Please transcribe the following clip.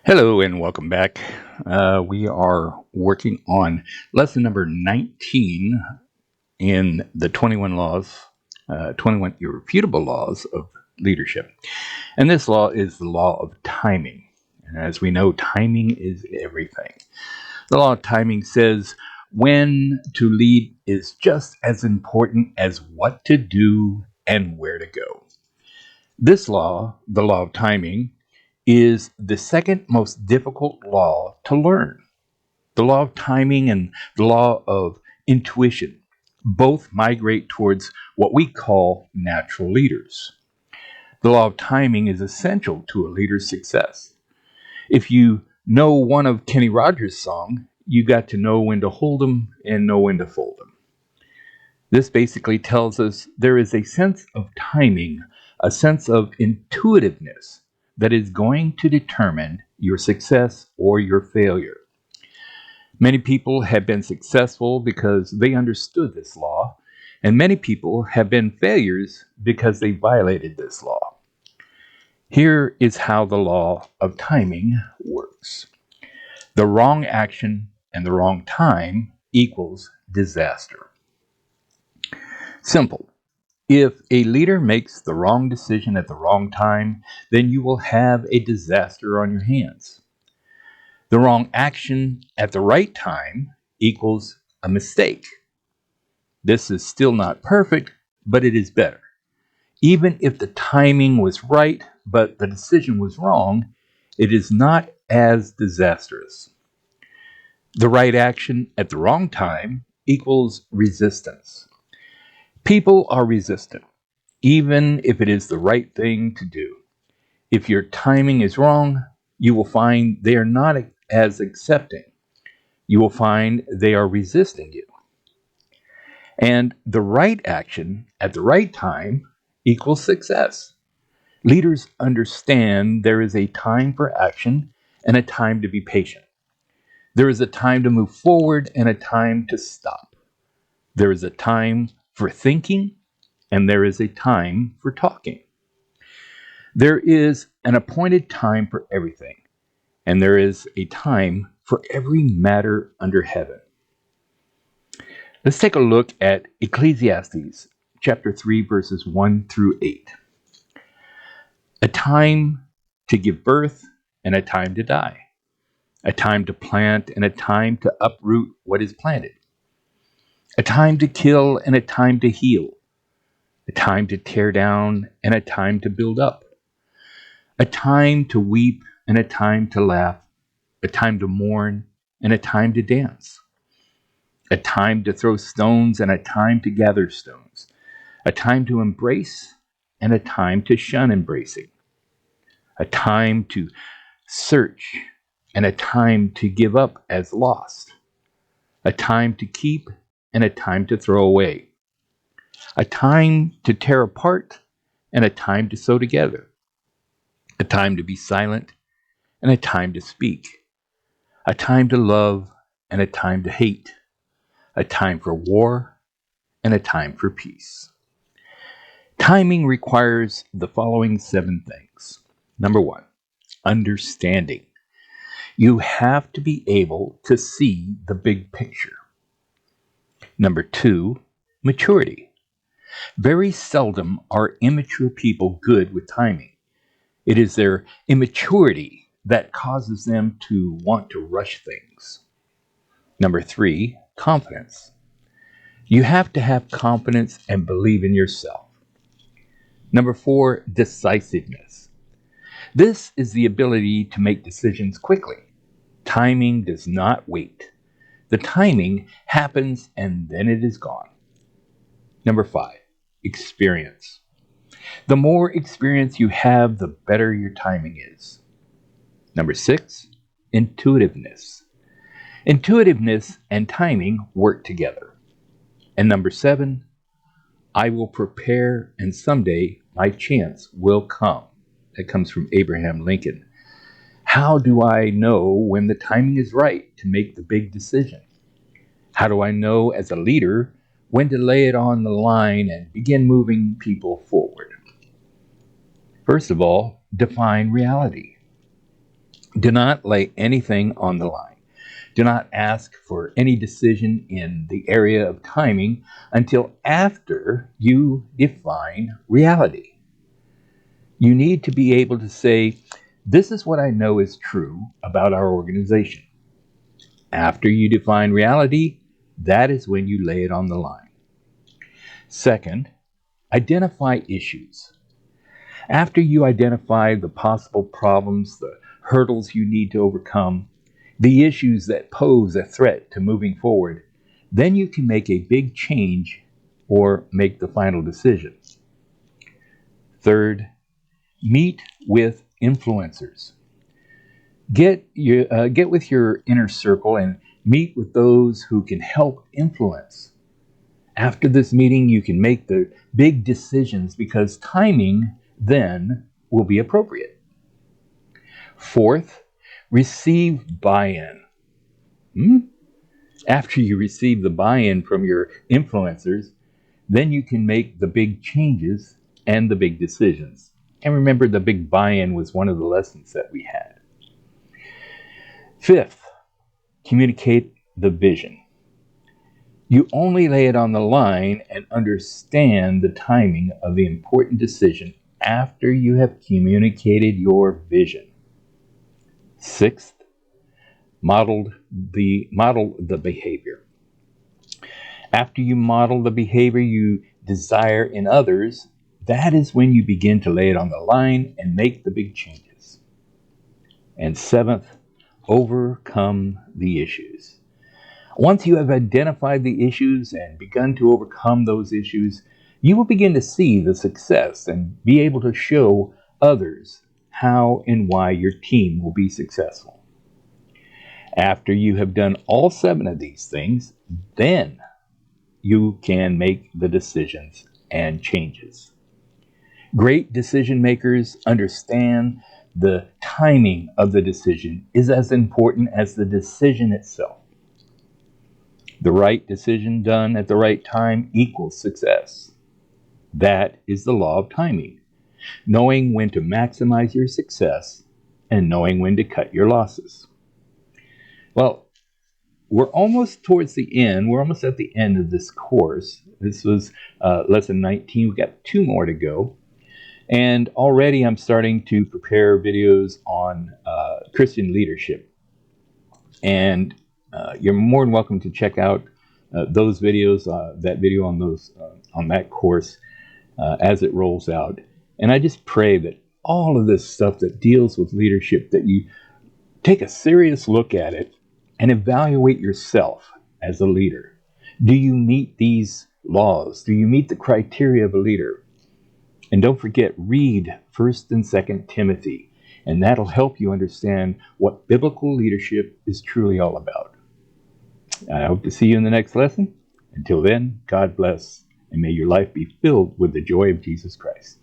Hello and welcome back. We are working on lesson number 19 in the 21 Irrefutable Laws of Leadership. And this law is the law of timing. And as we know, timing is everything. The law of timing says when to lead is just as important as what to do and where to go. This law, the law of timing, is the second most difficult law to learn. The law of timing and the law of intuition both migrate towards what we call natural leaders. The law of timing is essential to a leader's success. If you know one of Kenny Rogers' songs, you got to know when to hold them and know when to fold them. This basically tells us there is a sense of timing, a sense of intuitiveness that is going to determine your success or your failure. Many people have been successful because they understood this law, and many people have been failures because they violated this law. Here is how the law of timing works. The wrong action and the wrong time equals disaster. Simple. If a leader makes the wrong decision at the wrong time, then you will have a disaster on your hands. The wrong action at the right time equals a mistake. This is still not perfect, but it is better. Even if the timing was right, but the decision was wrong, it is not as disastrous. The right action at the wrong time equals resistance. People are resistant, even if it is the right thing to do. If your timing is wrong, you will find they are not as accepting. You will find they are resisting you. And the right action at the right time equals success. Leaders understand there is a time for action and a time to be patient. There is a time to move forward and a time to stop. There is a time for thinking and there is a time for talking. There is an appointed time for everything, and there is a time for every matter under heaven. Let's take a look at Ecclesiastes chapter 3, verses 1 through 8. A time to give birth and a time to die. A time to plant and a time to uproot what is planted. A time to kill and a time to heal. A time to tear down and a time to build up. A time to weep and a time to laugh. A time to mourn and a time to dance. A time to throw stones and a time to gather stones. A time to embrace and a time to shun embracing. A time to search and a time to give up as lost. A time to keep and a time to throw away. A time to tear apart and a time to sew together. A time to be silent and a time to speak. A time to love and a time to hate. A time for war and a time for peace. Timing requires the following 7 things. Number 1, understanding. You have to be able to see the big picture. Number 2, maturity. Very seldom are immature people good with timing. It is their immaturity that causes them to want to rush things. Number 3, confidence. You have to have confidence and believe in yourself. Number 4, decisiveness. This is the ability to make decisions quickly. Timing does not wait. The timing happens and then it is gone. Number 5, experience. The more experience you have, the better your timing is. Number 6, intuitiveness. Intuitiveness and timing work together. And number 7, I will prepare and someday my chance will come. That comes from Abraham Lincoln. How do I know when the timing is right to make the big decision? How do I know as a leader when to lay it on the line and begin moving people forward? First of all, define reality. Do not lay anything on the line. Do not ask for any decision in the area of timing until after you define reality. You need to be able to say, this is what I know is true about our organization. After you define reality, that is when you lay it on the line. Second, identify issues. After you identify the possible problems, the hurdles you need to overcome, the issues that pose a threat to moving forward, then you can make a big change or make the final decision. Third, meet with influencers. Get with your inner circle and meet with those who can help influence. After this meeting, you can make the big decisions because timing then will be appropriate. Fourth, receive buy-in. After you receive the buy-in from your influencers, then you can make the big changes and the big decisions. And remember, the big buy-in was one of the lessons that we had. Fifth, communicate the vision. You only lay it on the line and understand the timing of the important decision after you have communicated your vision. Sixth, model the behavior. After you model the behavior you desire in others, that is when you begin to lay it on the line and make the big changes. And seventh, overcome the issues. Once you have identified the issues and begun to overcome those issues, you will begin to see the success and be able to show others how and why your team will be successful. After you have done all 7 of these things, then you can make the decisions and changes. Great decision makers understand the timing of the decision is as important as the decision itself. The right decision done at the right time equals success. That is the law of timing. Knowing when to maximize your success and knowing when to cut your losses. Well, we're almost towards the end. We're almost at the end of this course. This was lesson 19. We've got 2 more to go. And already I'm starting to prepare videos on Christian leadership. And you're more than welcome to check out those videos, that video on that course as it rolls out. And I just pray that all of this stuff that deals with leadership, that you take a serious look at it and evaluate yourself as a leader. Do you meet these laws? Do you meet the criteria of a leader? And don't forget, read 1st and 2nd Timothy, and that'll help you understand what biblical leadership is truly all about. I hope to see you in the next lesson. Until then, God bless, and may your life be filled with the joy of Jesus Christ.